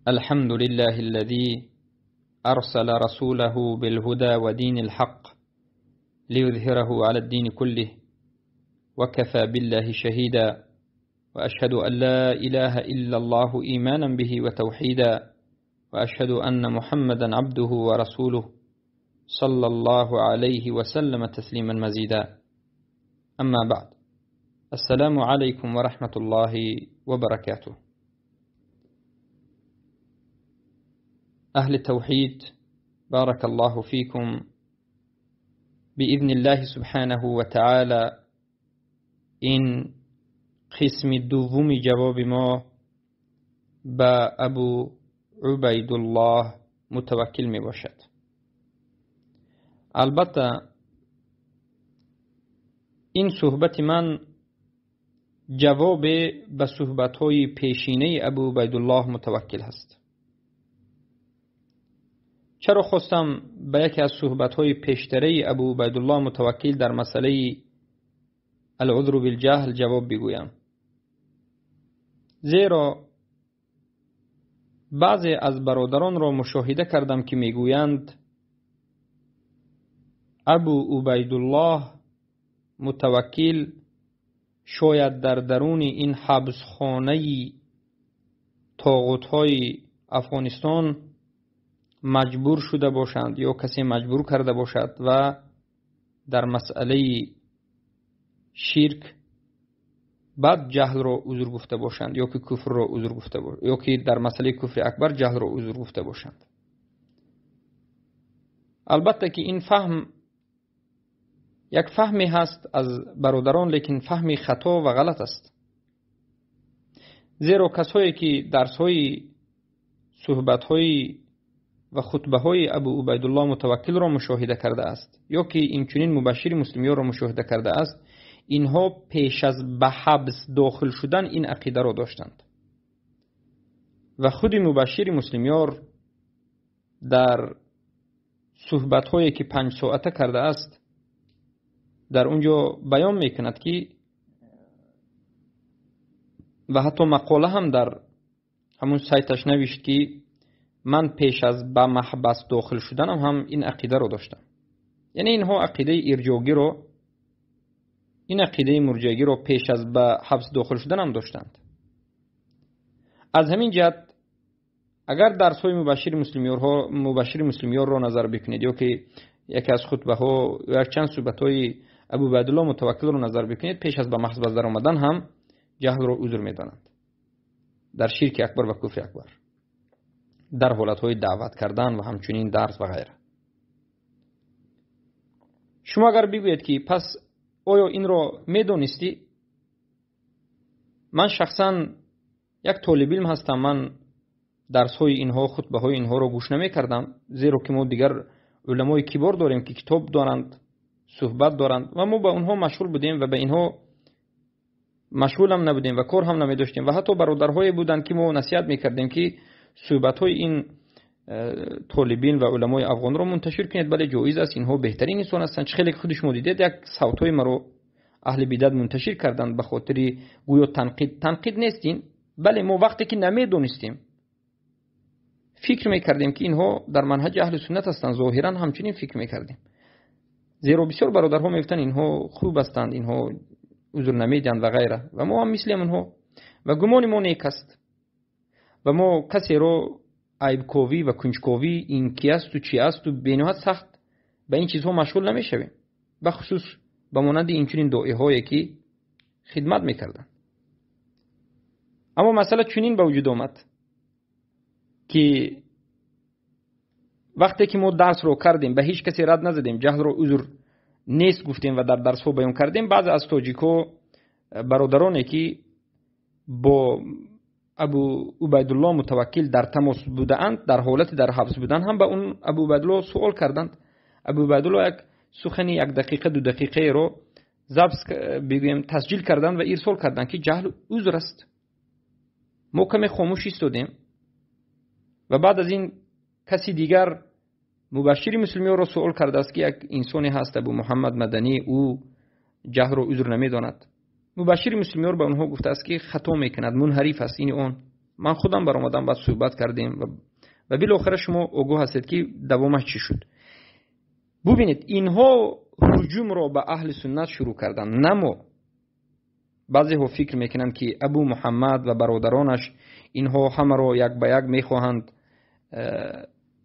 الحمد لله الذي أرسل رسوله بالهدى ودين الحق ليظهره على الدين كله وكفى بالله شهيدا وأشهد أن لا إله إلا الله إيمانا به وتوحيدا وأشهد أن محمدا عبده ورسوله صلى الله عليه وسلم تسليما مزيدا. أما بعد، السلام عليكم ورحمة الله وبركاته. أهل التوحيد، بارك الله فيكم. بإذن الله سبحانه وتعالى این قسم دوم جواب ما با ابو عبیدالله متوکل می باشد. البته این صحبت من جواب به صحبت‌های پیشینه ابو عبیدالله متوکل هست. چرا خواستم به یکی از صحبت‌های پیشتره ابو عبیدالله متوکل در مسئله العذر بالجهل جواب بگویم؟ زیرا بعضی از برادران را مشاهده کردم که میگویند ابو عبیدالله متوکل شاید در درون این حبسخانه طاغوت‌های افغانستان مجبور شده باشند یا کسی مجبور کرده باشد و در مسئله شرک بعد جهل را عذر گفته باشند یا که کفر را عذر گفته باشند یا که در مسئله کفر اکبر جهل را عذر گفته باشند. البته که این فهم یک فهمی هست از برادران، لیکن فهمی خطا و غلط است. زیرا کسایی که درس‌های صحبت‌های و خطبه‌های ابو عبیدالله متوکل را مشاهده کرده است یا که اینچنین مبشر مسلمیان را مشاهده کرده است، اینها پیش از به حبس داخل شدن این عقیده را داشتند و خود مبشر مسلمیان در صحبت‌هایی که 5 ساعته کرده است در اونجا بیان میکند که و حتی مقاله هم در همون سایتش نوشت که من پیش از به محبس داخل شدنم هم این عقیده رو داشتم. یعنی اینها عقیده ارجاگی رو، این عقیده مرجعی رو پیش از به حبس داخل شدنم داشتند. از همین جهت اگر درس‌های مبشر مسلمیان رو نظر بکنید یا که یکی از خطبه ها یا چند صحبت‌های ابو عبیدالله متوکل رو نظر بکنید، پیش از به محبس در آمدن هم جهل رو عذر می‌دانند در شرک اکبر و کفر اکبر، در حالت‌های دعوت کردن و همچنین درس و غیره. شما اگر بگویید که پس آیا این رو میدونستی؟ من شخصا یک طالب علم هستم، من درس‌های اینها، خطبه‌های اینها رو گوش نمی‌کردم، زیرا که ما دیگر علمای کبار داریم که کتاب دارند، صحبت دارند و ما با اونها مشغول بودیم و به اینها مشغول هم نبودیم و کار هم نمی‌داشتیم و حتی برادرهای بودند که ما نصیحت می‌کردیم که صحبت‌های این طالبین و علمای افغان رو منتشر کنید، بله جایز است، اینها بهترین انسان هستند. چه خیلی خودش دیدید یک صوت‌های ما رو اهل بدعت منتشر کردند به خاطر گویا تنقید نیستین، بله ما وقتی که نمی‌دونستیم فکر می‌کردیم که اینها در منهج اهل سنت هستند، ظاهرا همچنین فکر می‌کردیم. زیرا بسیار برادرها میگفتن اینها خوب هستند، اینها عذر نمیدن و غیره و ما هم مثل اونها و گمان ما نیک است و ما کسی رو عیبکاوی و کنجکاوی این کی است و چی است و بینهایت سخت به این چیزها مشغول نمیشویم، به خصوص به مانند اینچنین داعی‌هایی که خدمت میکردن. اما مسئله چنین به وجود آمد که وقتی که ما درس رو کردیم به هیچ کسی رد نزدیم، جهل رو عذر نیست گفتیم و در درس ها بیان کردیم، بعض از تاجیک‌ها برادرانی که با ابو عبیدالله متوکل در تماس بودند، در حالت در حبس بودند، هم به اون ابو عبیدالله سوال کردند. ابو عبیدالله یک سخنی 1 دقیقه 2 دقیقه رو ضبط بگویم تسجیل کردند و ارسال کردند که جهل عذر است. ما کمی خاموش ایستادیم و بعد از این کسی دیگر مبشر مسلمیان را سوال کرده است که یک انسانی هست ابو محمد مدنی، او جهل را عذر نمیداند. مبشر مسلمیان به اونها گفته است که خطا میکند، منحرف است، این اون من خودم برآمدم بعد صحبت کردیم و بالاخره شما آگاه هستید که دوامش چی شد. ببینید اینها هجوم رو به اهل سنت شروع کردن، نه ما. بعضی ها فکر میکنند که ابو محمد و برادرانش اینها همه رو یک به یک میخواهند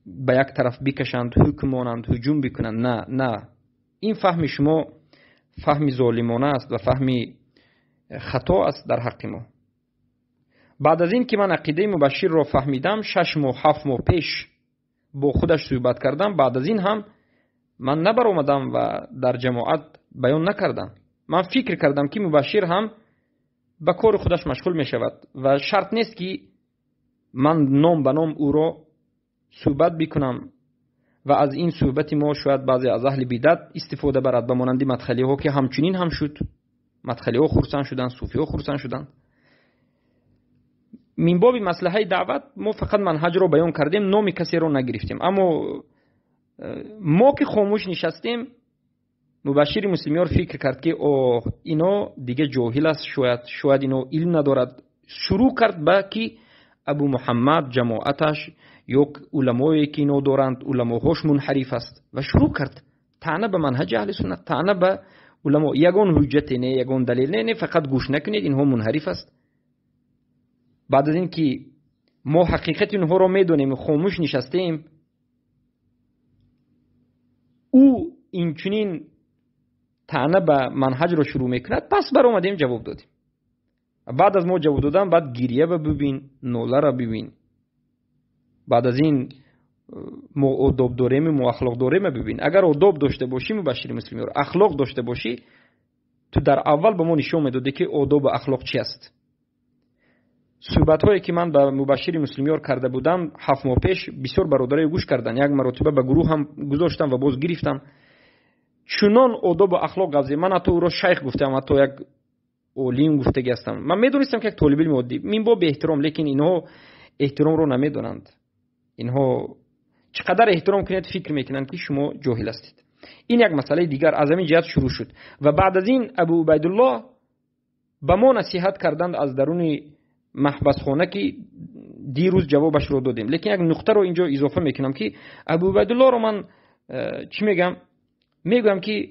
به یک طرف بکشند، حکمانند، هجوم بکنند. نه، این فهم شما فهم ظالمانه است و فهم خطا است در حق ما. بعد از این که من عقیده مبشر را فهمیدم 6 ماه 7 ماه پیش با خودش صحبت کردم، بعد از این هم من نبر اومدم و در جماعت بیان نکردم. من فکر کردم که مبشر هم به کار خودش مشغول می شود و شرط نیست که من نام به نام او را صحبت بکنم و از این صحبت ما شاید بعضی از اهل بدعت استفاده برد، به مانند مدخلی ها که همچنین هم شد. مدخلی ها خرسان شدند، صوفی ها خرسان شدند. من باب مصلحه دعوت ما فقط منهج رو بیان کردیم، نام کسی رو نگرفتیم. اما ما که خاموش نشستیم، مبشر مسلمیان فکر کرد که اینا دیگه جاهل است، شاید اینا علم ندارد. شروع کرد با که ابو محمد جماعتش یک علمایی که اینا دارند علماهاش منحرف است و شروع کرد طعنه به منهج اهل سنت، طعنه به علما. یگان حجت نه، یگان دلیل نه، فقط گوش نکنید اینها منحرف است. بعد از این که ما حقیقت اینها رو میدونیم خاموش نشستیم، او این چنین طعنه به منهج رو شروع میکند، پس بر اومدیم جواب دادیم. بعد از ما جواب دادم بعد گریه ببین، نوله را ببین. بعد از این ما آداب داریم، ما اخلاق داریم ببین. اگر آداب داشته باشی مبشر مسلمیان، اخلاق داشته باشی، تو در اول به ما نشون میدادی که آداب و اخلاق چی است. صحبت هایی که من به مبشر مسلمیان کرده بودم 7 ماه پیش بسیار برادرای گوش کردن. یک مرتبه به گروه هم گذاشتم و باز گرفتم. چنان آداب و اخلاق قضیه، من حتی او را شیخ گفتم، حتی یک علیم گفته هستم. من میدونستم که یک طالب علم عادی من با به احترام، لیکن اینها احترام رو نمیدونند. اینها چقدر احترام کنید فکر میکنند که شما جاهل هستید. این یک مسئله دیگر از همین جهت شروع شد و بعد از این ابو عبیدالله به ما نصیحت کردند از درون محبس خانه که دیروز جوابش رو دادیم. لیکن یک نقطه رو اینجا اضافه میکنم که ابو عبیدالله رو من چی میگم که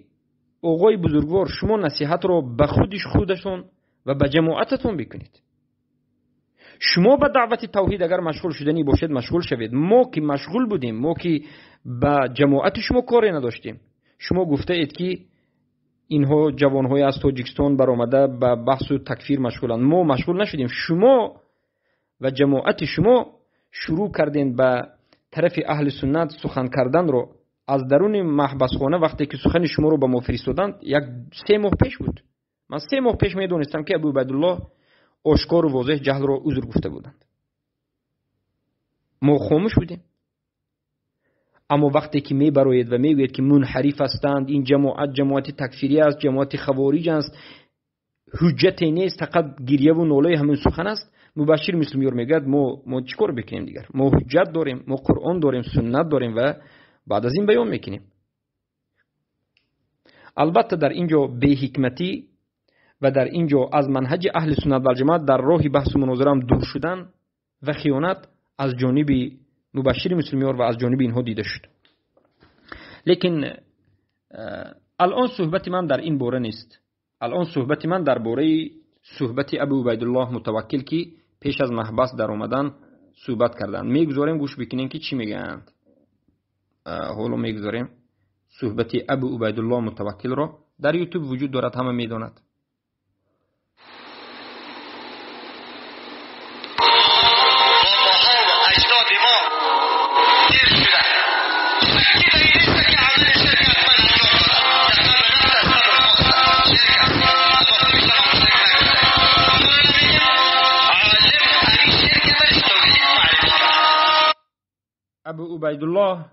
آقای بزرگوار شما نصیحت رو به خودشون و به جماعتتون بکنید. شما به دعوت توحید اگر مشغول شدنی باشید مشغول شوید. ما که مشغول بودیم، ما که به جماعت شما کاری نداشتیم. شما گفته اید که اینها جوانهای از تاجیکستان برآمده به بحث و تکفیر مشغولند. ما مشغول نشدیم. شما و جماعت شما شروع کردین به طرف اهل سنت سخن کردن رو از درون محبس خانه. وقتی که سخن شما رو به ما فرستادند یک 3 ماه پیش بود. من 3 ماه پیش میدونستم که ابو عبیدالله آشکار و واضح جهل رو عذر گفته بودند. ما خاموش بودیم. اما وقتی که میبرید و میگوید که منحرف هستند، این جماعت تکفیری است، جماعت خوارج است، حجت نیست، فقط گریه و ناله همین سخن است، مبشر مسلمیان میگه ما چیکار بکنیم دیگر؟ ما حجت داریم، ما قرآن داریم، سنت داریم و بعد از این بیان میکنیم. البته در اینجا بی حکمتی و در اینجا از منهج اهل سنت و الجماعت در راه بحث و مناظره هم دور شدن و خیانت از جانب مبشر مسلمیان و از جانب اینها دیده شد. لیکن الان صحبت من در این باره نیست. الان صحبت من در باره صحبت ابو عبیدالله متوکل که پیش از محبس در اومدن صحبت کردن. میگذاریم گوش بکنیم که چی میگن. حالا میگذاریم صحبت ابو عبیدالله متوکل را. در یوتیوب وجود دارد، همه میداند. ابو عبیدالله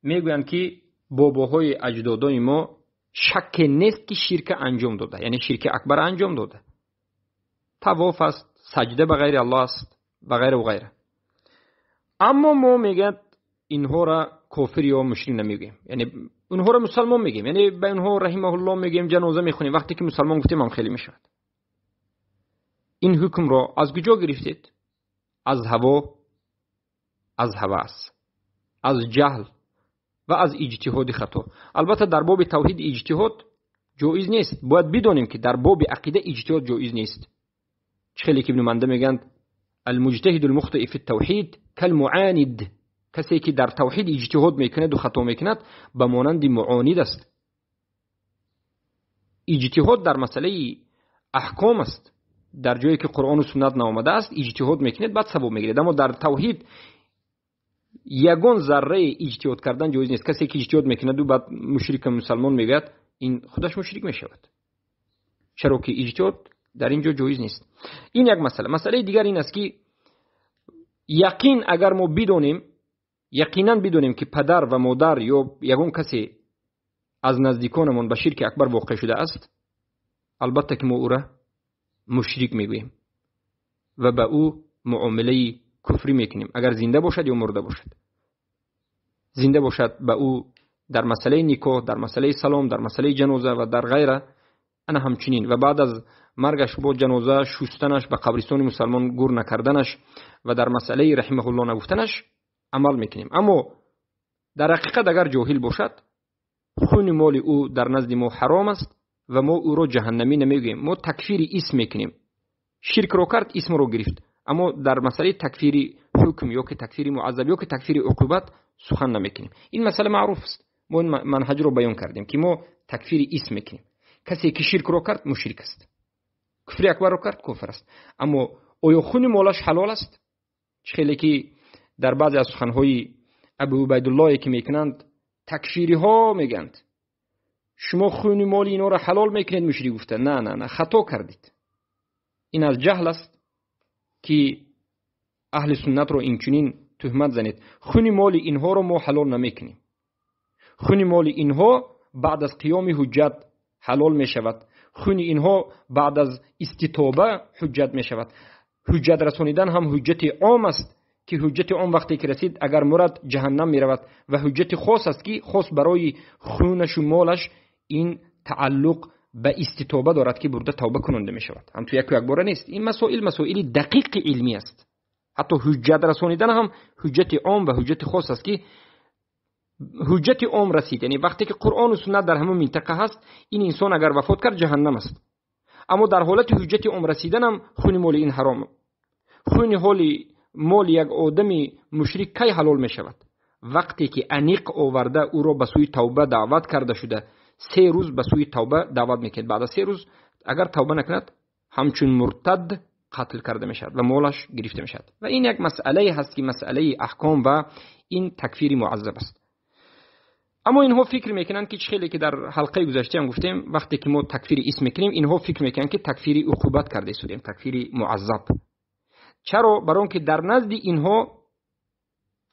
میگویند که باباهای اجدادای ما شک نیست که شرک انجام داده، یعنی شرک اکبر انجام داده. طواف است، سجده به غیر الله است و غیره و غیره. اما ما میگن اینها را کافر یا مشرک نمیگیم، یعنی اونها را مسلمان میگیم، یعنی به اونها رحمه الله میگیم، جنازه میخونیم. وقتی که مسلمان گفتیم هم خیلی میشود. این حکم را از کجا گرفتید؟ از هوا، از هوس، از جهل و از اجتهاد خطا. البته در باب توحید اجتهاد جایز نیست. باید بدونیم که در باب عقیده اجتهاد جایز نیست. خیلی که ابن منده میگن المجتهد المخطئ فی التوحید کالمعاند، کسی که در توحید اجتهاد میکند و خطا میکند به مانند معاند است. اجتهاد در مسئله احکام است، در جایی که قرآن و سنت نآمده است اجتهاد میکنید بعد ثواب میگیرید. اما در توحید یگان ذره اجتهاد کردن جایز نیست. کسی که اجتهاد میکند و بعد مشرک مسلمان میگوید این خودش مشرک میشود، چرا که اجتهاد در اینجا جایز نیست. این یک مسئله. مسئله دیگر این است که یقین اگر ما بدونیم، یقینا بدونیم که پدر و مادر یا یگان کسی از نزدیکانمون به شرک اکبر واقع شده است، البته که ما او را مشرک میگوییم و به او معامله کفری میکنیم، اگر زنده باشد یا مرده باشد. زنده باشد به او در مسئله نکاح، در مسئله سلام، در مسئله جنازه و در غیره انا همچنین، و بعد از مرگش با جنازه شستنش، به قبرستان مسلمان گور نکردنش و در مسئله رحمه الله نگفتنش عمل میکنیم. اما در حقیقت اگر جاهل باشد خون مال او در نزد ما حرام است و ما او را جهنمی نمیگوییم. ما تکفیر اسم میکنیم. شرک رو کرد اسم رو گرفت، اما در مسئله تکفیر حکم یا که تکفیر معذب یا که تکفیر عقوبت سخن نمیکنیم. این مسئله معروف است. ما این منهج رو بیان کردیم که ما تکفیر اسم میکنیم. کسی که شرک رو کرد مشرک است، کفر اکبر رو کرد کفر است. اما آیا خون مالش حلال است؟ خیلی که در بعضی از سخنهای ابو عبیدالله که میکنند تکفیری ها میگند شما خون مال اینا را حلال میکنید، مشرک گفته نه خطا کردید. این از جهل است که اهل سنت رو اینچنین تهمت زنید. خون مال اینها رو ما حلال نمیکنیم. خون مال اینها بعد از قیام حجت حلال می شود. خون اینها بعد از استتابه حجت می شود. حجت رسانیدن هم حجت عام است که حجت عام وقتی که رسید اگر مرد جهنم می رود، و حجت خاص است که خاص برای خونش و مالش این تعلق به استتابه دارد که برده توبه کننده می شود. هم تو یک باره نیست. این مسائل دقیق علمی است. حتی حجت رسانیدن هم حجت عام و حجت خاص است که حجت عام رسید، یعنی وقتی که قرآن و سنت در همه منطقه هست این انسان اگر وفات کرد جهنم است. اما در حالت حجت عام رسیدن هم خون مال این حرام. خون مال یک آدم مشرک کی حلال می شود؟ وقتی که انیق آورده او را به سوی توبه دعوت کرده شده، 3 روز به سوی توبه دعوت میکرد، بعد از 3 روز اگر توبه نکند همچون مرتد قتل کرده میشد و مالش گرفته میشد. و این یک مسئله هست که مسئله احکام و این تکفیر معذب است. اما اینها فکر میکنن که خیلی که در حلقه گذشته هم گفتیم وقتی که ما تکفیر اسم میکنیم اینها فکر میکنن که تکفیر عقوبت کرده شدیم، تکفیر معذب. چرا؟ برای اینکه در نزد اینها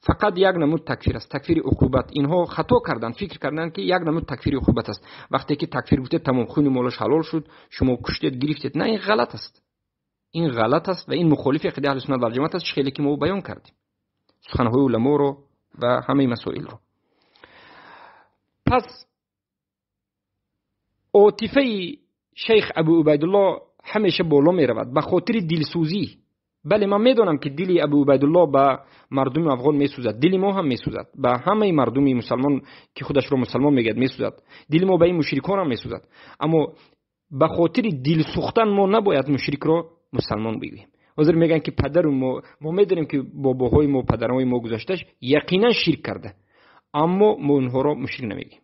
فقط یک نمود تکفیر است، تکفیر عقوبت. اینها خطا کردن، فکر کردن که یک نمود تکفیر عقوبت است. وقتی که تکفیر گفته تمام خون مالش حلال شد، شما کشتید گرفتید، نه، این غلط است. این غلط است و این مخالف عقیده اهل سنت و جماعت است. خیلی که ما بیان کردیم سخنهای علما رو و همه مسائل رو. پس عاطفه شیخ ابو عبیدالله همیشه بالا می رود به خاطر دلسوزی. بله من میدونم که دل ابو عبیدالله به مردم افغان میسوزد، دل ما هم میسوزد، به همه مردم مسلمان که خودش رو مسلمان میگه میسوزد، دل ما به این مشرکان هم میسوزد. اما به خاطر دل سوختن ما نباید مشرک رو مسلمان بگوییم. حاضر میگن که پدر ما میدونیم که باباهای ما پدرهای ما گذشتهش یقینا شرک کرده، اما ما اونها رو مشرک نمیگیم.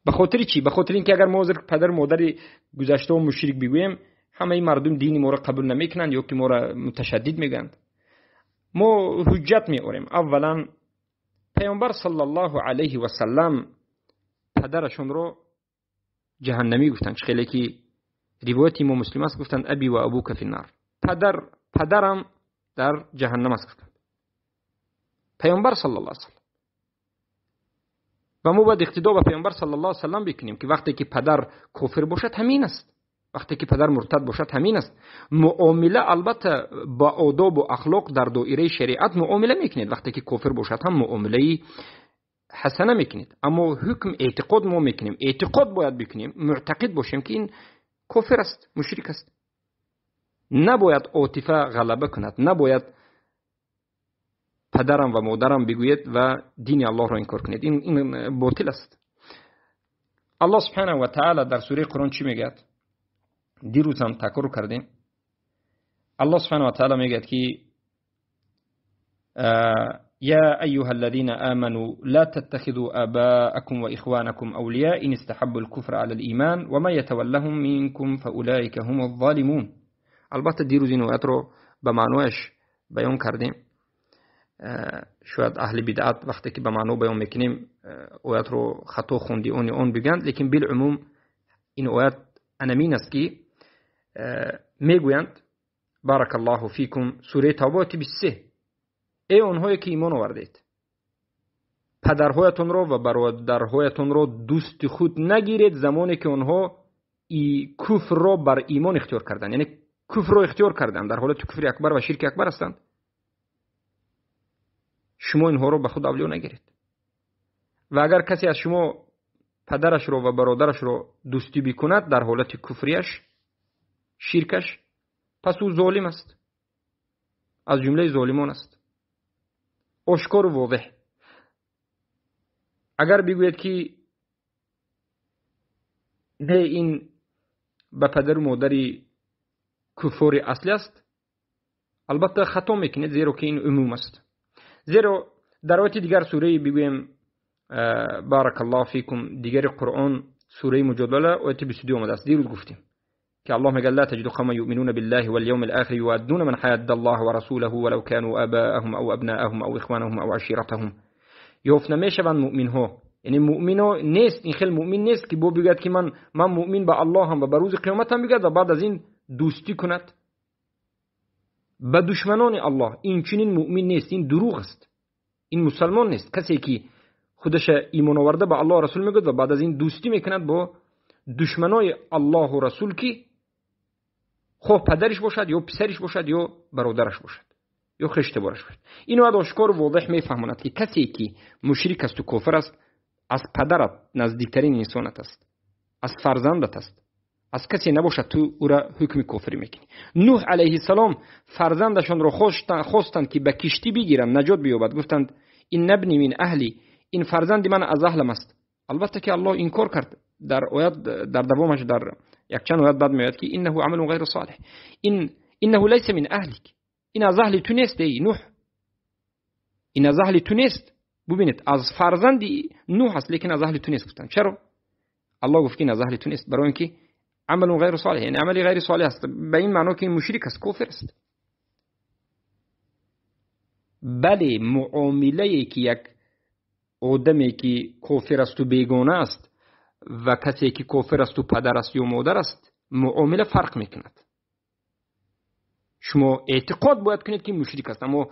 به خاطر چی؟ به خاطر اینکه اگر ما حاضر پدر مادر گذشته و مشرک بگوییم همه مردم دین ما را قبول نمیکنند یا که ما را متشدد میگن. ما حجت میاریم. اولا پیامبر صلی الله علیه و سلم پدرشون رو جهنمی گفتن. خیلی که روایت ما مسلم است گفتن ابی و ابوک فی النار، پدرم در جهنم است گفتن پیامبر صلی الله علیه و سلم. و ما باید اقتدا به پیامبر صلی الله علیه و سلم بکنیم که وقتی که پدر کافر باشد همین است، وقتی که پدر مرتد باشد همین است. معامله البته با آداب و اخلاق در دایره شریعت معامله میکنید، وقتی که کافر باشد هم معامله حسنه میکنید. اما حکم اعتقاد ما میکنیم، اعتقاد باید بکنیم، معتقد باشیم که این کافر است، مشرک است. نباید عاطفه غلبه کند، نباید پدرم و مادرم بگوید و دین الله را انکار کنید. این باطل است. الله سبحانه و تعالی در سوره قرآن چی میگه؟ دیروز هم تکرار کردیم. الله سبحانه و تعالی میگه که یا ایها الذين آمنوا لا تتخذوا آباءكم وإخوانكم أولياء إن استحبوا الكفر على الإيمان وما يتولهم منكم فأولئك هم الظالمون. البته دیروز این آیت رو به معنیش بیان کردیم. شاید اهل بدعت وقتی که به معنی بیان میکنیم آیت رو خطا خوندی اون بگند، لیکن بالعموم این آیت انمین است که میگویند بارک الله فیکم، سوره توبه 23: ای آنهایی که ایمان آوردید، پدرهایتان را و برادرهایتان را دوست خود نگیرید زمانی که آنها کفر را بر ایمان اختیار کردند، یعنی کفر را اختیار کردند، در حالت کفر اکبر و شرک اکبر هستند. شما اینها را به خود اولیو نگیرید. و اگر کسی از شما پدرش را و برادرش را دوستی بکند در حالت کفریش، شرکش، پس او ظالم است، از جمله ظالمان است. آشکار و واضح. اگر بگوید که نه این به پدر و مادری کفار اصلی است، البته خطا میکنید، زیرا که این عموم است. زیرا در آیت دیگر سوره بگویم بارک الله فیکم دیگر قرآن سوره مجادله آیت 22 آمده است. دیروز گفتیم که الله میگه لا تجد قوما یؤمنون بالله واليوم الاخر يؤدون من حاد الله ورسوله ولو كانوا آباءهم او ابناءهم او اخوانهم او عشيرتهم. یافت نمیشوند مؤمن ها، یعنی مؤمنا نیست، این خیلی مؤمن نیست که بگوید که من مؤمن به الله هم و به روز قیامت هم بگوید و بعد از این دوستی کند به دشمنان الله. این چنین مؤمن نیست، این دروغ است، این مسلمان نیست. کسی که خودش ایمان آورده به الله و رسول میگه و بعد از این دوستی میکند با دشمنای الله و رسول که خواه پدرش باشد یا پسرش باشد یا برادرش باشد یا خشت بارش باشد. اینو از آشکار و واضح میفهماند که کسی که مشرک است و کافر است از پدرت نزدیکترین انسانت است، از فرزندت است، از کسی نباشد تو او را حکم کافری میکنی. نوح علیه السلام فرزندشان را خواستند که به کشتی بگیرند نجات بیابد، گفتند این نبنی من اهلی، این فرزند من از اهلم است. البته که الله انکار کرد. در آیات در دوامش در یک چند آیات بعد میاد که انه عمل غیر صالح، انه لیس من اهلک، این از اهل تو نیست. ای نوح، این از اهل تو نیست. ببینید از فرزند نوح است لیکن از اهل تو نیست. گفتن چرا؟ الله گفت این از اهل تو نیست برای اینکه عمل غیر صالح، یعنی عملی غیر صالح است، به این معنی که این مشرک است، کافر است. بله معامله که یک آدمی که کافر است و بیگانه است و کسی که کافر است و پدر است یا مادر است معامله فرق میکند. شما اعتقاد باید کنید که مشرک است، اما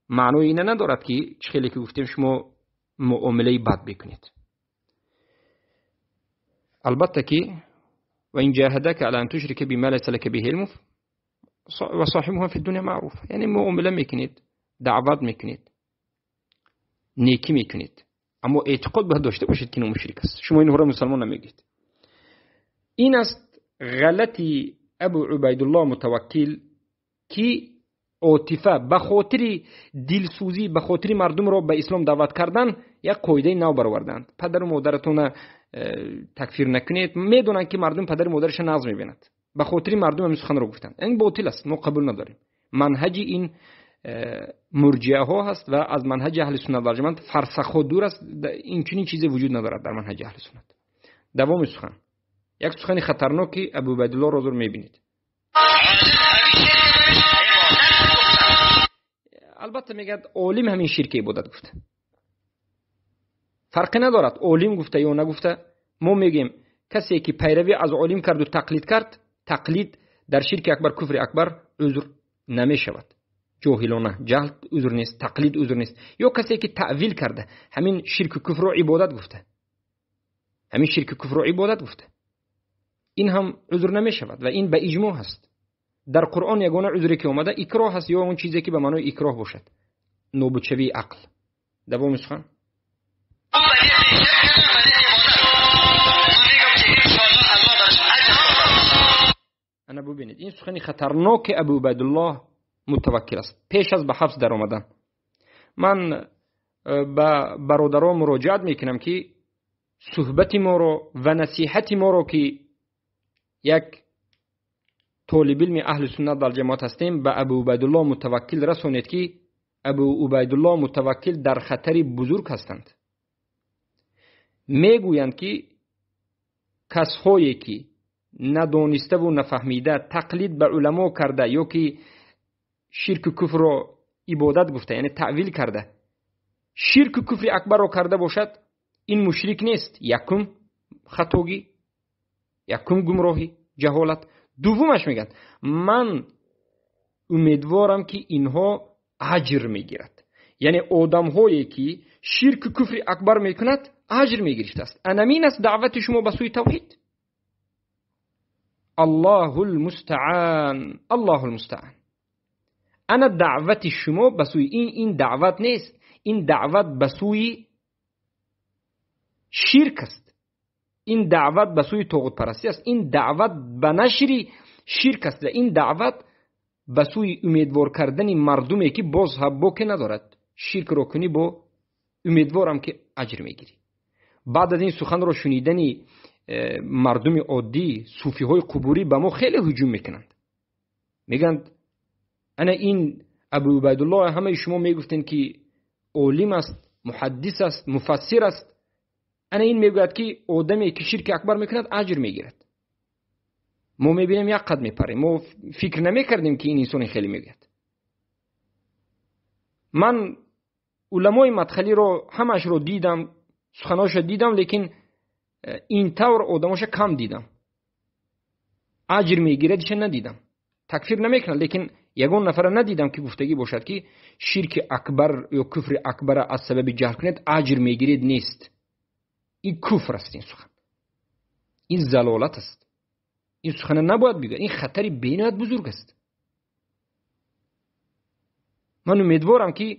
معنی اینه ندارد که چخیلی که گفتیم شما معامله بد بکنید. البته که و این جاهدک علی ان تشرک بما لیس لک به علم و صاحبهم فی الدنیا معروف، یعنی معامله میکنید، دعوت میکنید، نیکی میکنید، اما اعتقاد باید داشته باشید که اینو مشرک است. شما اینو را مسلمان نمیگید. این است غلطی ابو عبیدالله متوکل که عاطفه به خاطر دلسوزی به خاطر مردم را به اسلام دعوت کردن یک قاعده نو برآوردند. پدر و مادرتون تکفیر نکنید، میدونن که مردم پدر و مادرش ناز میبیند، به خاطر مردم همین سخن را گفتند. این باطل است، ما قبول نداریم. منهج این مرجئه ها هست و از منهج اهل سنت و جماعت فرسخ دور است. این چنین چیزی وجود ندارد در منهج اهل سنت. دوام سخن، یک سخن خطرناکی ابو عبیدالله را میبینید. البته میگه عالم همین شرک عبادت گفته، فرقی ندارد عالم گفته یا نگفته. ما میگیم کسی که پیروی از عالم کرد و تقلید کرد، تقلید در شرک اکبر کفر اکبر عذر نمیشود. جاهلانه جهل عذر نیست، تقلید عذر نیست. یا کسی که تعویل کرده همین شرک کفر و عبادت گفته، همین شرک کفر و عبادت گفته، این هم عذر نمیشود و این به اجماع هست. در قرآن یگانه عذری که اومده اکراه هست یا اون چیزی که به معنای اکراه باشد، نوبچوی عقل. دوام سخن. انا ببینید این سخن خطرناک ابو عبیدالله متوکل است. پیش از به حبس در آمدن من با برادران مراجعت میکنم که صحبت ما رو و نصیحت ما رو که یک طالب علم اهل سنت در جماعت هستیم به ابو عبیدالله متوکل رسونید که ابو عبیدالله متوکل در خطر بزرگ هستند. میگویند که کسایی که ندانسته و نفهمیده تقلید به علما کرده یا که شرک و کفر رو عبادت گفته، یعنی تعویل کرده، شرک و کفر اکبر رو کرده باشد، این مشرک نیست. یکم خطاگی، یکم گمراهی، جهالت. دومش میگن من امیدوارم که اینها اجر میگیرد، یعنی آدم هایی که شرک و کفر اکبر میکند اجر میگیرد است. انمین است دعوت شما به سوی توحید. الله المستعان، الله المستعان. انا دعوت شما به سوی این دعوت نیست، این دعوت به سوی شرک است، این دعوت به سوی طاغوت پرستی است، این دعوت به نشر شرک است، این دعوت به سوی امیدوار کردن مردمی که باز حبا که ندارد شرک رو کنی، با امیدوارم که اجر میگیری. بعد از این سخن رو شنیدنی مردم عادی، صوفی های قبوری به ما خیلی هجوم میکنند. میگند انا این ابو عبیدالله همه شما میگفتین که عالم است، محدث است، مفسر است، انا این میگوید که آدمی که شرک اکبر میکند اجر میگیرد. ما میبینیم یک قد میپریم، ما فکر نمیکردیم که این انسان خیلی میگوید. من علمای مدخلی رو همش رو دیدم، سخناش دیدم، لیکن این طور آدماش کم دیدم. اجر میگیردش ندیدم. تکفیر نمیکنه، لیکن یگان نفر ندیدم که گفتگی باشد که شرک اکبر یا کفر اکبر از سبب جهل کنید اجر میگیرید. نیست. این کفر است. این سخن، این ضلالت است. این سخن نباید بگه. این خطری بینایت بزرگ است. من امیدوارم که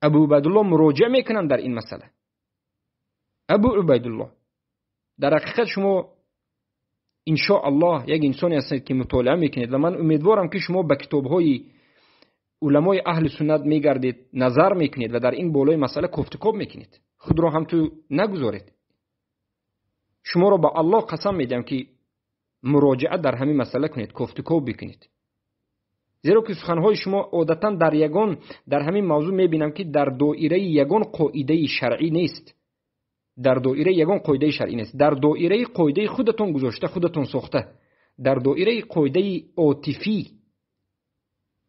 ابو عبیدالله مراجعه میکنن در این مسئله. ابو عبیدالله در حقیقت شما ان شاء الله یک انسانی هستید که مطالعه میکنید و من امیدوارم که شما به کتاب‌های علمای اهل سنت میگردید، نظر میکنید و در این بالای مسئله کوفتکوب میکنید. خود را هم تو نگذارید. شما را با الله قسم میدم که مراجعه در همین مسئله کنید، کوفتکوب بکنید. زیرا که سخنهای شما عادتا در همین موضوع میبینم که در دایره یگان قاعده شرعی نیست. در دایره یگان قاعده شرعی نیست. در دایره قاعده خودتون گذاشته، خودتون ساخته. در دایره قاعده عاطفی،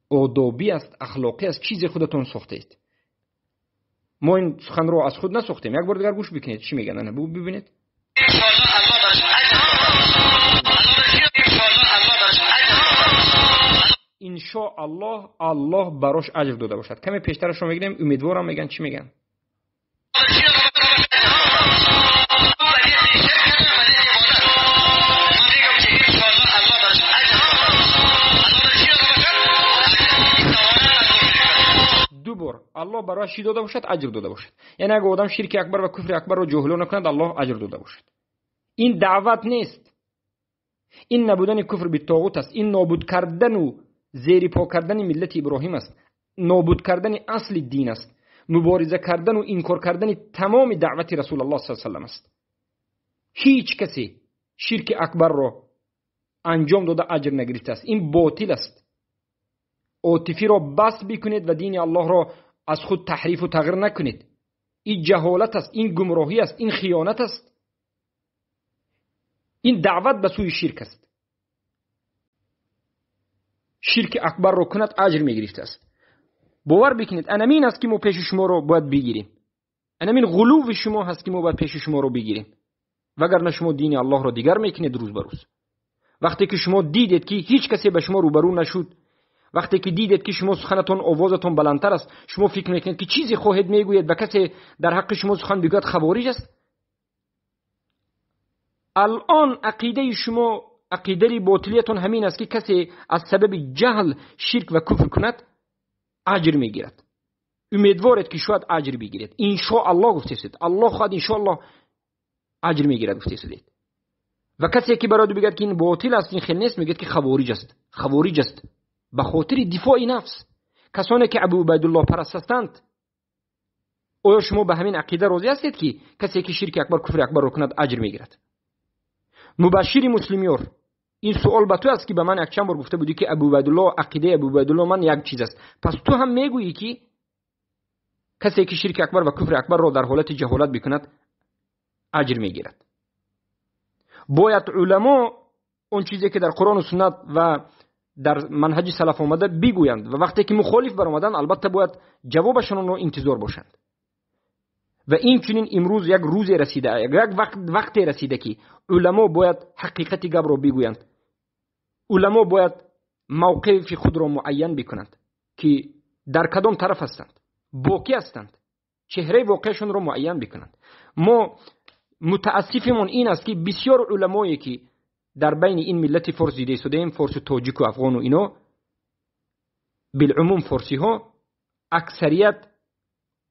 آدابی است، اخلاقی است، چیزی خودتون ساخته اید. ما این سخن رو از خود نساختیم. یک بار دیگر گوش بکنید چی میگن. نه ببینید. ان شاء الله الله براش اجر داده باشد. کمی پیشترش رو میگیم. امیدوارم میگن چی میگن. دوبار الله براش داده باشد، اجر داده باشد. یعنی اگه آدم شرک اکبر و کفر اکبر رو جهل نکند الله اجر داده باشد. این دعوت نیست. این نبودن کفر به طاغوت است. این نابود کردن و زیر پا کردن ملت ابراهیم است. نابود کردن اصل دین است. مبارزه کردن و انکار کردن تمام دعوت رسول الله صلی الله علیه و آله است. هیچ کسی شرک اکبر را انجام داده اجر نگرفته است. این باطل است. عاطفی را بس بکنید و دین الله را از خود تحریف و تغییر نکنید. این جهالت است، این گمراهی است، این خیانت است. این دعوت به سوی شرک است. شرک اکبر را کند اجر میگرفته است. باور بکنید انمین است که ما پیش شما رو باید بگیریم. انمین غلو شما هست که ما باید پیش شما رو بگیریم. وگرنه شما دین الله را دیگر میکنید روز به روز. وقتی که شما دیدید که هیچ کسی به شما روبرو نشد، وقتی که دیدید که شما سخنتون آوازتون بلندتر است، شما فکر میکنید که چیزی خواهید میگویید و کسی در حق شما سخن بگوید خوارج است. الان عقیده شما، عقیده باطلیتون همین است که کسی از سبب جهل شرک و کفر کند اجر میگیرد. امیدوارید که شاید اجر بگیرید. ان شاء الله گفته است. الله خود ان شاء الله اجر میگیرد گفته است. و کسی که برای بگید که این باطل است، این خیلی نیست، میگید که خوارج است. خوارج است به خاطر دفاع نفس. کسانی که ابو عبیدالله پرست هستند، آیا شما به همین عقیده راضی هستید که کسی که شرک اکبر کفر اکبر رو کند اجر میگیرد؟ مبشر مسلمیور، این سوال به تو است که به من یک چند بار گفته بودی که ابو عبیدالله، عقیده ابو عبیدالله من یک چیز است، پس تو هم میگویی که کسی که شرک اکبر و کفر اکبر را در حالت جهالت بکند اجر میگیرد. باید علما اون چیزی که در قرآن و سنت و در منهج سلف آمده بگویند و وقتی که مخالف برآمدن البته باید جوابشون رو انتظار باشند. و این چنین امروز یک روز رسیده، یک وقت رسیده که علما باید حقیقت گپ را بگویند. علما باید موقف خود را معین بکنند که در کدام طرف هستند، با کی هستند، چهره واقعشون را معین بکنند. ما متاسفمون این است که بسیار علمایی که در بین این ملت فارس دیده شدیم، فارس تاجیک و افغان و اینا، بالعموم فارسی ها، اکثریت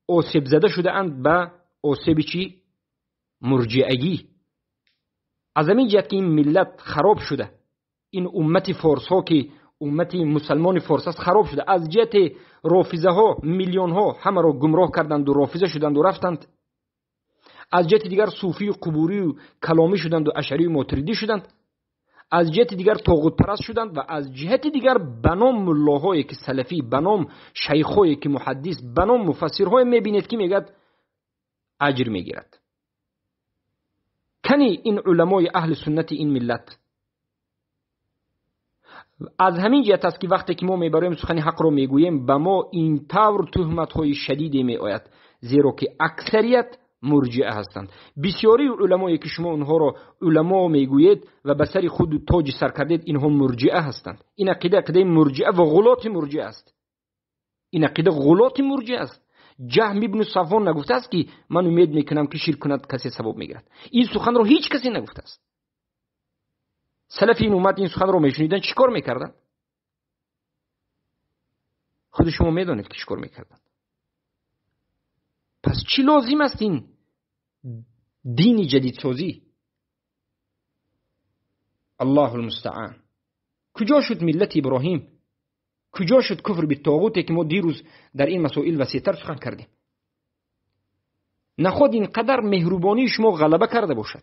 آسیب زده شده اند به آسیب چی؟ مرجعگی. از همین جهت که این ملت خراب شده، این امت فارس ها که امت مسلمان فارس است خراب شده، از جهت رافضه ها میلیون ها همه را گمراه کردند و رافضه شدند و رفتند. از جهت دیگر صوفی و قبوری و کلامی شدند و اشعری و ماتریدی شدند. از جهت دیگر طاغوت پرست شدند و از جهت دیگر بنام ملاهایی که سلفی، بنام شیخایی که محدث، بنام مفسرهای میبینید که میگد اجر میگیرد. کنی این علمای اهل سنت این ملت از همین جهت است که وقتی که ما میبریم سخن حق رو میگوییم به ما این طور تهمت های شدیدی میآید، زیرا که اکثریت مرجئه هستند. بسیاری علمایی که شما اونها را علما میگویید و به سر خود تاج سر کردید، اینها مرجئه هستند. این عقیده مرجئه و غلات مرجئه است. این عقیده غلات مرجئه است. جهم ابن صفوان نگفته است که من امید میکنم که شرک کند کسی ثواب میگیرد. این سخن را هیچ کسی نگفته است. سلف این امت این سخن را میشنیدن چیکار میکردن؟ خود شما میدونید که چیکار میکردن. پس چی لازم است این دین جدید سازی؟ الله المستعان. کجا شد ملت ابراهیم؟ کجا شد کفر بالطاغوت که ما دیروز در این مسائل وسیع‌تر سخن کردیم؟ نخود اینقدر مهربانی شما غلبه کرده باشد.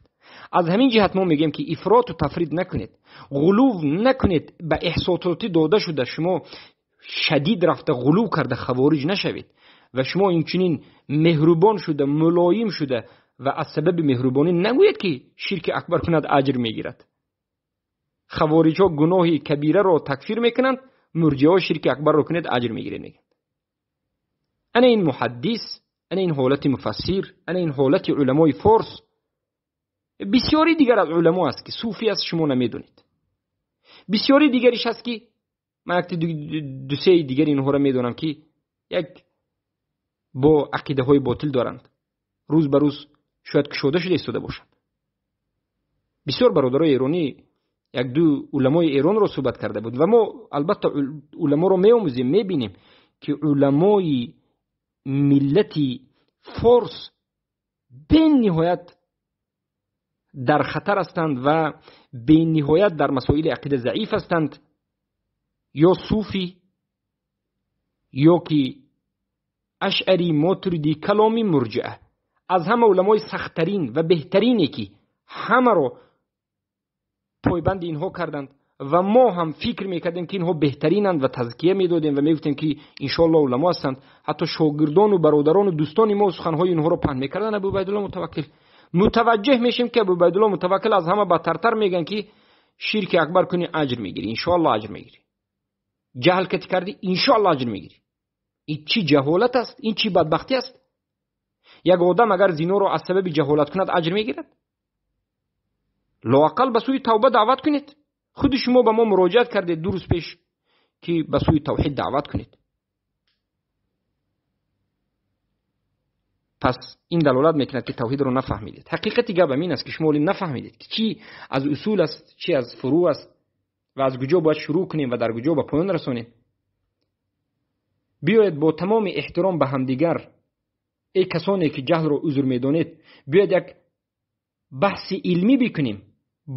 از همین جهت ما میگیم که افراط و تفرید نکنید، غلو نکنید. به احساساتی داده شده شما شدید رفته غلو کرده خوارج نشوید و شما این چنین مهربان شده، ملایم شده و از سبب مهربانی نگویید که شرک اکبر کند اجر میگیرد. خوارج ها گناه کبیره را تکفیر میکنند، مرجئه ها شرک اکبر را کند اجر میگیرند. انا این محدث، انا این حالت مفسر، انا این حالت علمای فارس. بسیاری دیگر از علما است که صوفی است شما نمیدونید. بسیاری دیگریش هست که من دو سه دیگر اینها را میدونم که یک با عقیده های باطل دارند، روز به روز شاید کشوده شده ایستاده باشند. بسیار برادرای ایرانی یک دو علمای ایران را صحبت کرده بود و ما البته علما را میآموزیم، میبینیم که علمای ملتی فارس به نهایت در خطر هستند و به نهایت در مسائل عقیده ضعیف هستند، یا صوفی یا که اشعری، ماتریدی، کلامی، مرجئه. از همه علمای سختترین و بهترینی که همه رو پایبند اینها کردند و ما هم فکر میکردیم که اینها بهترینند و تزکیه میدادیم و میگفتیم که انشاءالله علما هستند. حتی شاگردان و برادران و دوستان ما سخنهای اینها رو پهن میکردن. ابو عبیدالله متوکل متوجه میشیم که ابو عبیدالله متوکل از همه بدترتر میگن که شرک اکبر کنی اجر میگیری، انشاءالله اجر میگیری. جهل که کردی انشاءالله اجر میگیری. این چی جهالت است؟ این چی بدبختی است؟ یک آدم اگر زنا رو از سبب جهالت کند اجر میگیرد؟ لااقل به سوی توبه دعوت کنید. خود شما به ما مراجعت کردید دو روز پیش که به سوی توحید دعوت کنید. پس این دلالت میکند که توحید رو نفهمیدید. حقیقتی گپ این است که شما نفهمیدید که چی از اصول است، چی از فروع است و از کجا باید شروع کنیم و در کجا به پایان رسانیم. بیایید با تمام احترام به همدیگر، ای کسانی که جهل رو عذر میدونید، بیایید یک بحث علمی بکنیم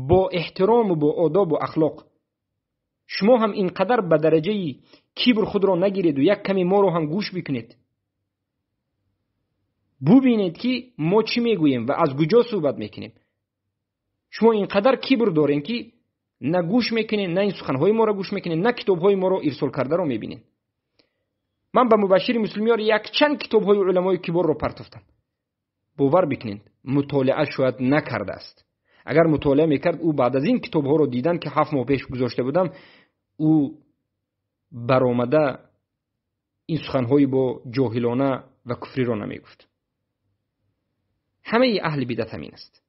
با احترام و با آداب و اخلاق. شما هم اینقدر به درجه کبر خود را نگیرید و یک کمی ما رو هم گوش بکنید. ببینید که ما چی میگوییم و از کجا صحبت میکنیم. شما اینقدر کبر دارین که نه گوش میکنین، نه این سخنهای ما را گوش میکنین، نه کتابهای ما را ارسال کرده را میبینین. من به مبشر مسلمیان یک چند کتابهای علمای کبار را پرتافتم. باور بکنین مطالعه شاید نکرده است. اگر مطالعه میکرد او بعد از این کتابها رو دیدن که 7 ماه پیش گذاشته بودم، او برآمده این سخنهای با جاهلانه و کفری را نمیگفت. همه اهل بدعت همین است.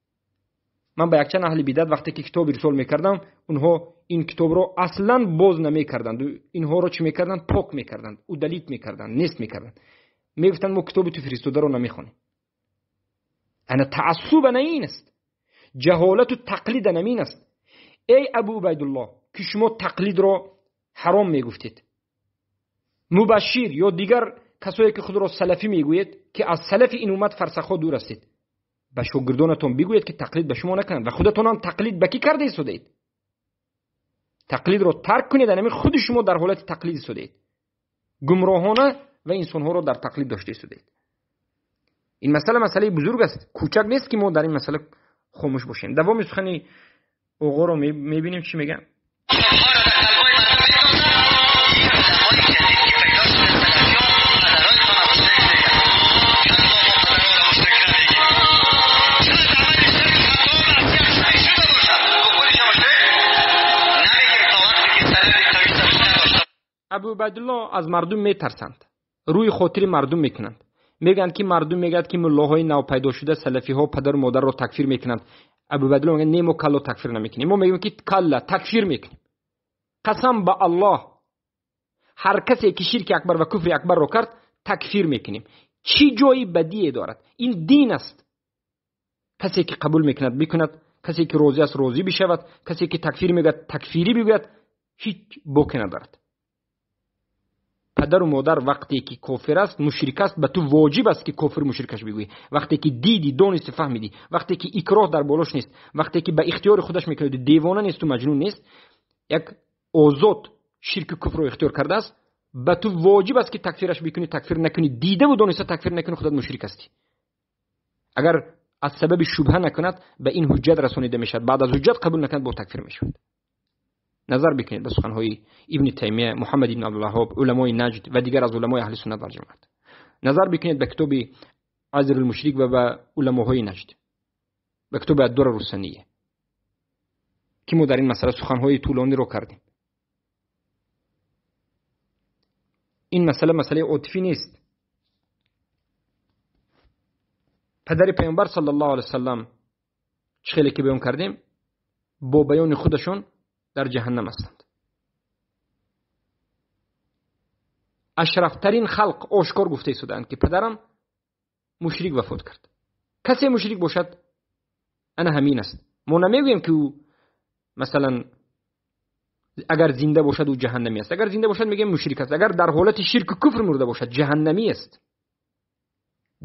من با یک چند اهل بدعت وقتی که کتاب ارسال میکردم، اونها این کتاب رو اصلا باز نمیکردند و اینها رو چی میکردند؟ پاک میکردند و دلیت میکردند، نیست میکردند. میگفتند ما کتاب تو فرستاده رو نمیخونیم. انا تعصب نمین است، جهالت و تقلید نمین است. ای ابو عبیدالله که شما تقلید رو حرام میگفتید، مبشر یا دیگر کسایی که خود را سلفی میگوید که از سلف این امت فرسخ‌ها دور هستید، به شاگردانتون بگویید که تقلید به شما نکنند و خودتون هم تقلید به کی کرده ایستادید؟ تقلید رو ترک کنید، یعنی خود شما در حالت تقلید ایستادید، گمراهانه و انسان‌ها رو در تقلید داشته ایستادید. این مسئله بزرگ است، کوچک نیست که ما در این مسئله خاموش باشیم. دوام سخن آقا رو میبینیم چی میگن. ابو عبیدالله از مردم میترسند، روی خاطر مردم میکنند. میگن که مردم میگن که ملاهای نو پیدا شده سلفی ها پدر و مادر رو تکفیر میکنند. ابو عبیدالله میگه نیمو کلو تکفیر نمیکنیم، ما میگیم که کلا تکفیر میکنیم. قسم به الله هر کسی که شرک اکبر و کفر اکبر رو کرد تکفیر میکنیم. چی جایی بدی دارد؟ این دین است. کسی که قبول میکند بکند، کسی که راضی است راضی بشود، کسی که تکفیر میگه تکفیری بگوید، هیچ باکی ندارد. پدر و مادر وقتی که کافر است مشرک است، به تو واجب است که کافر مشرکش بگویی. وقتی که دیدی دانستی فهمیدی، وقتی که اکراه در بالاش نیست، وقتی که به اختیار خودش میکنه، دیوانه نیست و مجنون نیست، یک آزاد شرک کفر رو اختیار کرده است، به تو واجب است که تکفیرش بکنی. تکفیر نکنی، دیده و دانسته تکفیر نکنی، خودت مشرک هستی. اگر از سبب شبهه نکند به این حجت رسانیده میشد، بعد از حجت قبول نکند با تکفیر میشد. نظر بکنید به سخنهای ابن تیمیه، محمد ابن عبدالوهاب، علمای نجد و دیگر از علمای اهل سنت و جماعت. نظر بکنید به کتاب عذر المشرک و به علماهای نجد، به کتاب الدرر السنیه که ما در این مسئله سخنهای طولانی رو کردیم. این مسئله عاطفی نیست. پدر پیامبر صلی الله علیه وسلم چه خیلی که بیان کردیم، با بیان خودشون در جهنم هستند. اشرفترین خلق آشکار گفته ایستادند که پدرم مشرک وفات کرد. کسی مشرک باشد انا همین است. ما نمیگوییم که او مثلا اگر زنده باشد او جهنمی است. اگر زنده باشد میگیم مشرک است. اگر در حالت شرک کفر مرده باشد جهنمی است.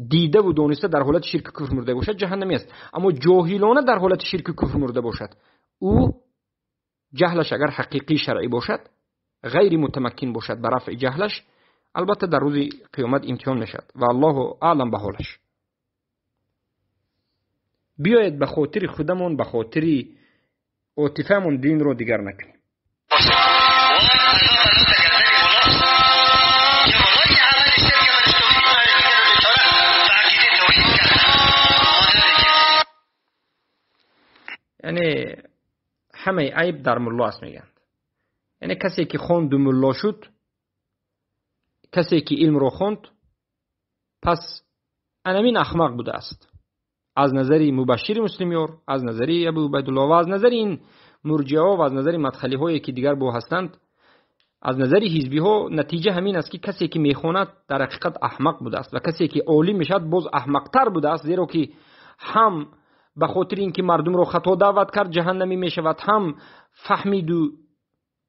دیده و دانسته در حالت شرک کفر مرده باشد جهنمی است. اما جاهلانه در حالت شرک کفر مرده باشد، او جهلش اگر حقیقی شرعی باشد، غیر متمکن باشد به رفع جهلش، البته در روز قیامت امتحان میشد و الله اعلم به حالش. بیایید به خاطر خودمون، به خاطر عاطفه‌مون دین رو دیگر نکنیم. یعنی همه عیب در ملا است میگن. یعنی کسی که خوند و ملا شد، کسی که علم رو خوند، پس انمین احمق بوده است. از نظر مبشر مسلمیان، از نظر ابو عبیدالله و از نظر این مرجعه و از نظر مدخلی هایی که دیگر با هستند، از نظر حزبی ها نتیجه همین است که کسی که میخواند در حقیقت احمق بوده است و کسی که عالم میشد باز احمقتر بوده است، زیرا که هم به خاطر اینکه مردم رو خطا دعوت کرد جهنمی میشود، هم فهمید و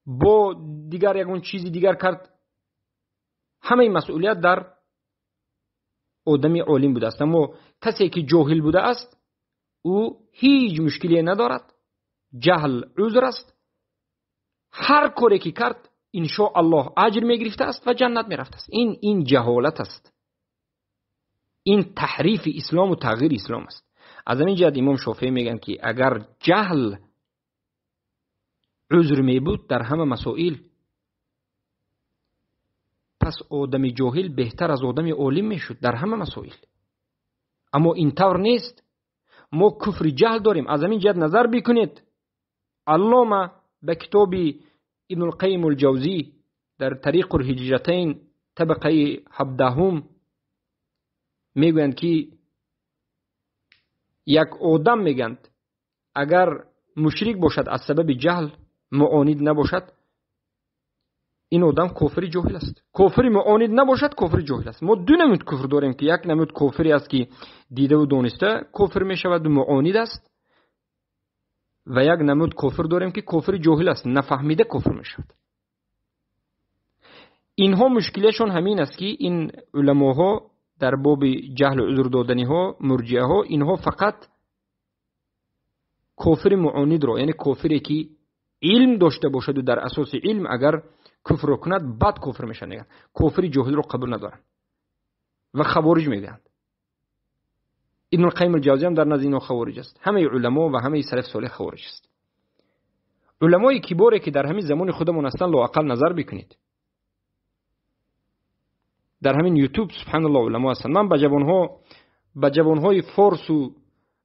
با دیگر یگون چیزی دیگر کرد. همه مسئولیت در آدمی عالم بوده است. اما کسی که جاهل بوده است او هیچ مشکلی ندارد، جهل عذر است. هر کاری که کرد ان شاء الله اجر میگرفته است و جنت میرفته است. این جهالت است. این تحریف اسلام و تغییر اسلام است. از همین جهت امام شافعی میگن که اگر جهل عذر می بود در همه مسائل، پس آدم جاهل بهتر از آدم عالم میشد در همه مسائل. اما این طور نیست. ما کفر جهل داریم. از همین جهت نظر بکنید علامه به کتاب ابن القیم الجوزی در طریق الهجرتین طبقه 17 میگویند که یک آدم میگند اگر مشرک باشد از سبب جهل معاند نباشد، این آدم کافر جاهل است. کافر معاند نباشد کافر جاهل است. ما دو نمود کفر داریم که یک نمود کافری است که دیده و دانسته کافر می شود و معاند است، و یک نمود کافر داریم که کافر جاهل است، نفهمیده کافر می شود. اینها مشکلشون همین است که این علماها در باب جهل و عذر دادنی ها، مرجعه ها، اینها فقط کافر معاند را، یعنی کافری که علم داشته باشد و در اساس علم اگر کفر رو کند بعد کافر میشن، نگن کافر جاهل رو قبول ندارن و خوارج میگن. ابن القیم الجوزی هم در نزد اینها خوارج است. همه علما و همه سلف صالح خوارج است. علمای کباری که در همین زمان خودمون هستن لااقل نظر بکنید. در همین یوتیوب سبحان الله علما هستن. من به جوانهای فارس و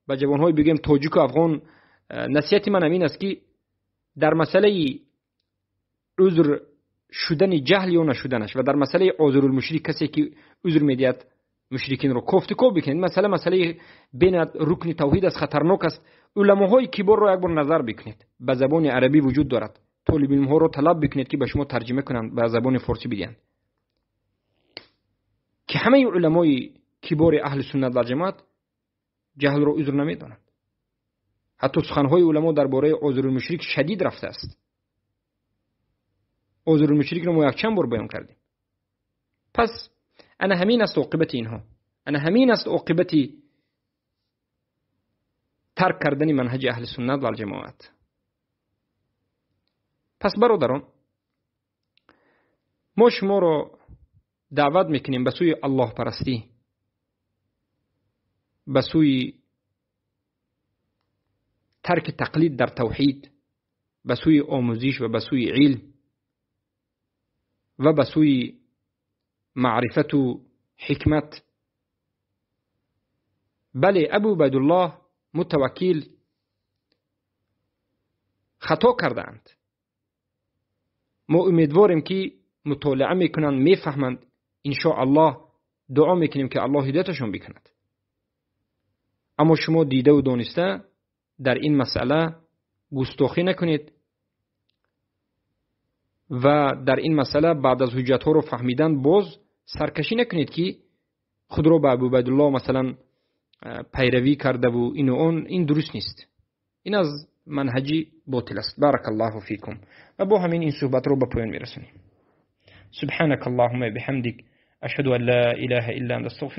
به جوانهای بگیم تاجیک و افغان نصیحت من همین است که در مسئله عذر شدن جهل یا نشدنش و در مسئله عذر المشرک، کسی که عذر میدهد مشرکین رو کوفتکو بکنید. مسئله بین رکن توحید است، خطرناک است. علماهای کبار رو یک بار نظر بکنید. به زبان عربی وجود دارد. طالب علم ها رو طلب بکنید که به شما ترجمه کنند به زبان فارسی بدین، که همه علمای کبار اهل سنت و جماعت جهل رو عذر نمیدانند. حتی سخنهای علما درباره عذر المشرک شدید رفته است. عذر المشرک رو ما یک چند بار بیان کردیم. پس انا همین است عاقبت اینها. انا همین است عاقبت ترک کردن منهج اهل سنت و جماعت. پس برادران، ما شما رو دعوت میکنیم به سوی الله پرستی، به سوی ترک تقلید در توحید، به سوی آموزش و به سوی علم و به سوی معرفت و حکمت. بله، ابو عبیدالله متوکل خطا کردند. ما امیدواریم که مطالعه میکنند، میفهمند. ان شاء الله دعا میکنیم که الله هدایتشون بکند. اما شما دیده و دانسته در این مسئله گستاخی نکنید و در این مسئله بعد از حجت ها رو فهمیدن باز سرکشی نکنید که خود رو به ابو عبیدالله مثلا پیروی کرده و این و اون. این درست نیست. این از منهجی باطل است. بارک الله فیکم. و با همین این صحبت رو به پایان میرسونیم. سبحانك اللهم بحمدك اشهد ان لا اله الا انت استغفرك.